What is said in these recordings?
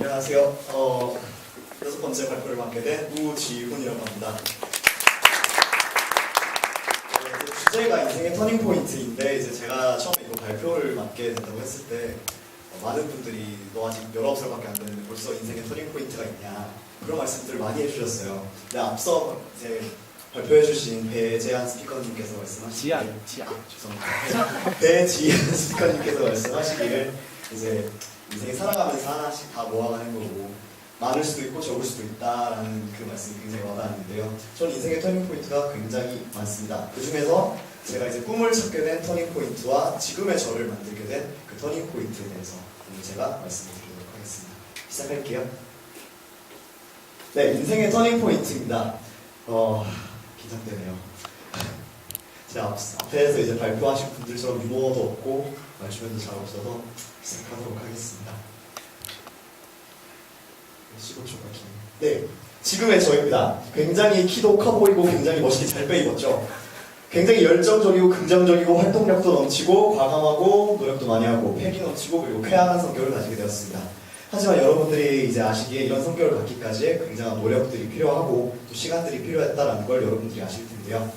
안녕하세요. 여섯 번째 발표를 맡게 된 우지훈이라고 합니다. 주제가 인생의 터닝 포인트인데 이제 제가 처음에 이거 발표를 맡게 된다고 했을 때 많은 분들이 너 아직 19살밖에 안 됐는데 벌써 인생의 터닝 포인트가 있냐 그런 말씀들을 많이 해주셨어요. 근데 앞서 이제 발표해주신 배재한 스피커님께서 말씀하시길 죄송합니다. 배지한 스피커님께서 말씀하시기를 이제 인생에 살아가면서 하나씩 다 모아가는 거고 많을 수도 있고 적을 수도 있다라는 그 말씀이 굉장히 와닿았는데요. 저는 인생의 터닝 포인트가 굉장히 많습니다. 그 중에서 제가 이제 꿈을 찾게 된 터닝 포인트와 지금의 저를 만들게 된 그 터닝 포인트에 대해서 오늘 제가 말씀을 드리도록 하겠습니다. 시작할게요. 네, 인생의 터닝 포인트입니다. 긴장되네요. 제가 앞에서 이제 발표하신 분들처럼 유머도 없고 말주변도 잘 없어서 시작하도록 하겠습니다. 15초가 긴. 네, 지금의 저입니다. 굉장히 키도 커 보이고 굉장히 멋있게 잘 빼입었죠. 굉장히 열정적이고 긍정적이고 활동력도 넘치고 과감하고 노력도 많이 하고 패기 넘치고 그리고 쾌활한 성격을 가지게 되었습니다. 하지만 여러분들이 이제 아시기에 이런 성격을 갖기까지의 굉장한 노력들이 필요하고 또 시간들이 필요했다는 걸 여러분들이 아실 텐데요.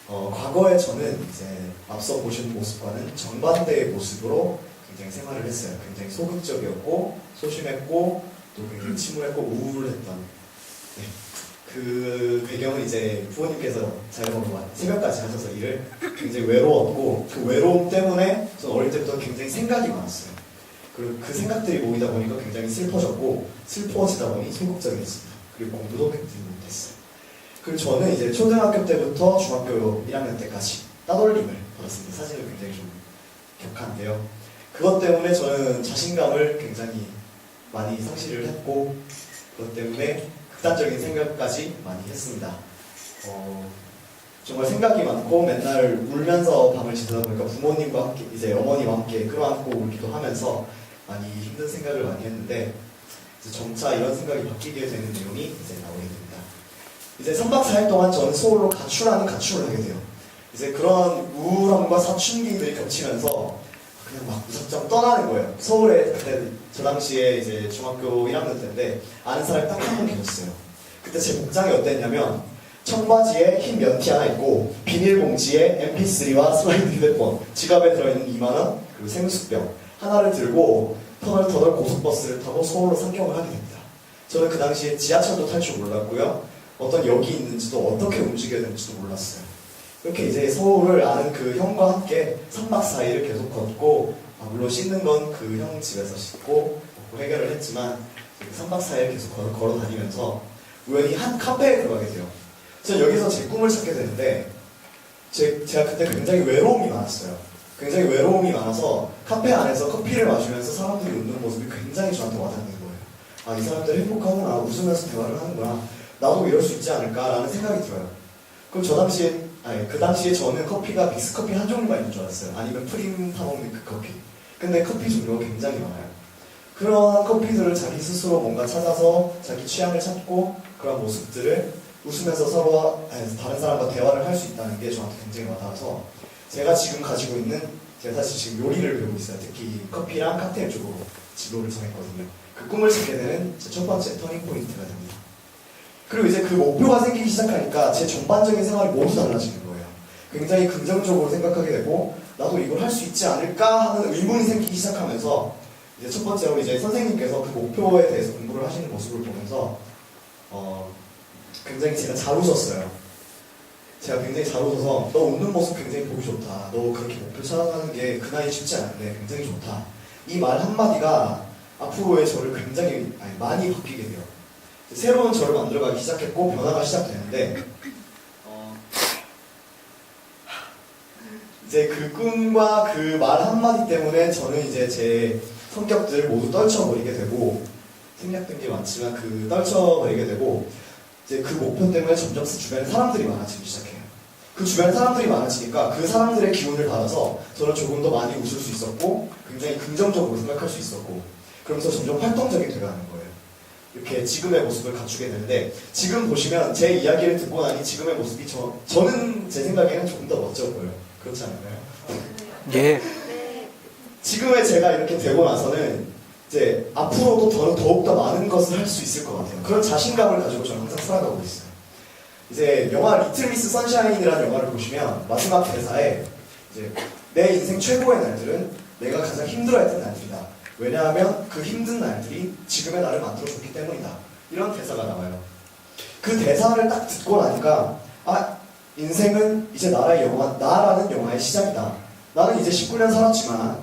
과거에 저는 이제 앞서 보신 모습과는 정반대의 모습으로 굉장히 생활을 했어요. 굉장히 소극적이었고 소심했고 또 굉장히 침울했고 우울했던 그 배경은 이제 부모님께서 자영업으로 새벽까지 하셔서 일을 굉장히 외로웠고 그 외로움 때문에 저는 어릴 때부터 굉장히 생각이 많았어요. 그리고 그 생각들이 모이다 보니까 굉장히 슬퍼졌고 슬퍼지다 보니 소극적이었습니다. 그리고 공부도 굉장히 못했어요. 그리고 저는 이제 초등학교 때부터 중학교 1학년 때까지 따돌림을 받았습니다. 사진을 굉장히 좀 격한데요. 그것 때문에 저는 자신감을 굉장히 많이 상실을 했고 그것 때문에 극단적인 생각까지 많이 했습니다. 정말 생각이 많고 맨날 울면서 밤을 지새다 보니까 부모님과 함께 이제 어머니와 함께 끌어안고 울기도 하면서 많이 힘든 생각을 많이 했는데 이제 점차 이런 생각이 바뀌게 되는 내용이 이제 나오게 됩니다. 이제 3박 4일 동안 저는 서울로 가출을 하게 돼요. 이제 그런 우울함과 사춘기들이 겹치면서 그냥 막 무작정 떠나는 거예요. 서울에 그때 저 당시에 이제 중학교 1학년 때인데 아는 사람이 딱 한 명 계셨어요. 그때 제 복장이 어땠냐면 청바지에 흰 면티 하나 입고 비닐봉지에 mp3와 슬라이드 휴대폰, 지갑에 들어있는 2만원 그리고 생수병 하나를 들고 터널터널 고속버스를 타고 서울로 상경을 하게 됩니다. 저는 그 당시에 지하철도 탈 줄 몰랐고요. 어떤 역이 있는지도 어떻게 움직여야 되는지도 몰랐어요. 이렇게 이제 서울을 아는 그 형과 함께 3박 4일을 계속 걷고 물론 씻는 건 그 형 집에서 씻고 해결을 했지만 3박 4일 계속 걸어 다니면서 우연히 한 카페에 들어가게 돼요. 저는 여기서 제 꿈을 찾게 되는데 제가 그때 굉장히 외로움이 많았어요. 굉장히 외로움이 많아서 카페 안에서 커피를 마시면서 사람들이 웃는 모습이 굉장히 저한테 와닿는 거예요. 아, 이 사람들 행복하구나. 웃으면서 대화를 하는구나. 나도 이럴 수 있지 않을까라는 생각이 들어요. 그럼 그 당시에 저는 커피가 믹스커피 한 종류만 있는 줄 알았어요. 아니면 프림 타먹는 그 커피. 근데 커피 종류가 굉장히 많아요. 그러한 커피들을 자기 스스로 뭔가 찾아서 자기 취향을 찾고 그런 모습들을 웃으면서 서로 다른 사람과 대화를 할 수 있다는 게 저한테 굉장히 와닿아서 제가 지금 가지고 있는 제가 사실 지금 요리를 배우고 있어요. 특히 커피랑 칵테일 쪽으로 진로를 정했거든요. 그 꿈을 찾게 되는 제 첫 번째 터닝 포인트가 됩니다. 그리고 이제 그 목표가 생기기 시작하니까 제 전반적인 생활이 모두 달라지는 거예요. 굉장히 긍정적으로 생각하게 되고 나도 이걸 할 수 있지 않을까 하는 의문이 생기기 시작하면서 이제 첫 번째로 이제 선생님께서 그 목표에 대해서 공부를 하시는 모습을 보면서 굉장히 제가 잘 웃었어요. 제가 굉장히 잘 웃어서 너 웃는 모습 굉장히 보기 좋다. 너 그렇게 목표 찾아가는 게 그 나이 쉽지 않은데 굉장히 좋다. 이 말 한마디가 앞으로의 저를 굉장히 많이 바뀌게 돼요. 새로운 저를 만들어가기 시작했고 변화가 시작되는데 이제 그 꿈과 그 말 한마디 때문에 저는 이제 제 성격들을 모두 떨쳐버리게 되고 생략된 게 많지만 그 떨쳐버리게 되고 이제 그 목표 때문에 점점 주변에 사람들이 많아지기 시작해요. 그 주변에 사람들이 많아지니까 그 사람들의 기운을 받아서 저는 조금 더 많이 웃을 수 있었고 굉장히 긍정적으로 생각할 수 있었고 그러면서 점점 활동적이 되어가는 거예요. 이렇게 지금의 모습을 갖추게 되는데 지금 보시면 제 이야기를 듣고 나니 지금의 모습이 저는 제 생각에는 조금 더 멋져 보여요. 그렇지 않나요? 예. 지금의 제가 이렇게 되고 나서는 이제 앞으로도 더욱더 많은 것을 할 수 있을 것 같아요. 그런 자신감을 가지고 저는 항상 살아가고 있어요. 이제 영화 리틀 미스 선샤인이라는 영화를 보시면 마지막 대사에 이제 내 인생 최고의 날들은 내가 가장 힘들어했던 날들이다. 왜냐하면 그 힘든 날들이 지금의 나를 만들어줬기 때문이다. 이런 대사가 나와요. 그 대사를 딱 듣고 나니까 아, 인생은 이제 나라는 영화의 시작이다. 나는 이제 19년 살았지만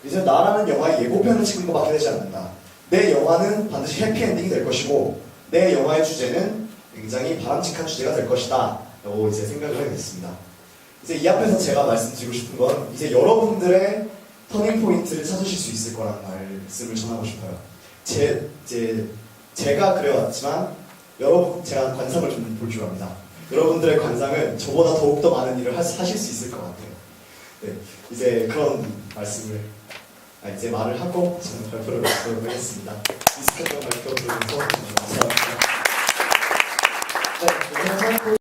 이제 나라는 영화의 예고편을 찍은 것밖에 되지 않는다. 내 영화는 반드시 해피엔딩이 될 것이고 내 영화의 주제는 굉장히 바람직한 주제가 될 것이다 라고 이제 생각을 하게 됐습니다. 이제 이 앞에서 제가 말씀드리고 싶은 건 이제 여러분들의 터닝 포인트를 찾으실 수 있을 거라는 말씀을 전하고 싶어요. 제가 그래왔지만 제가 관상을 좀 볼 줄 압니다. 여러분들의 관상은 저보다 더욱더 많은 일을 하실 수 있을 것 같아요. 네, 이제 그런 말씀을 이제 말을 하고 저는 발표를 마치도록 하겠습니다. 이 스펙터 발표 들어주셔서 감사합니다.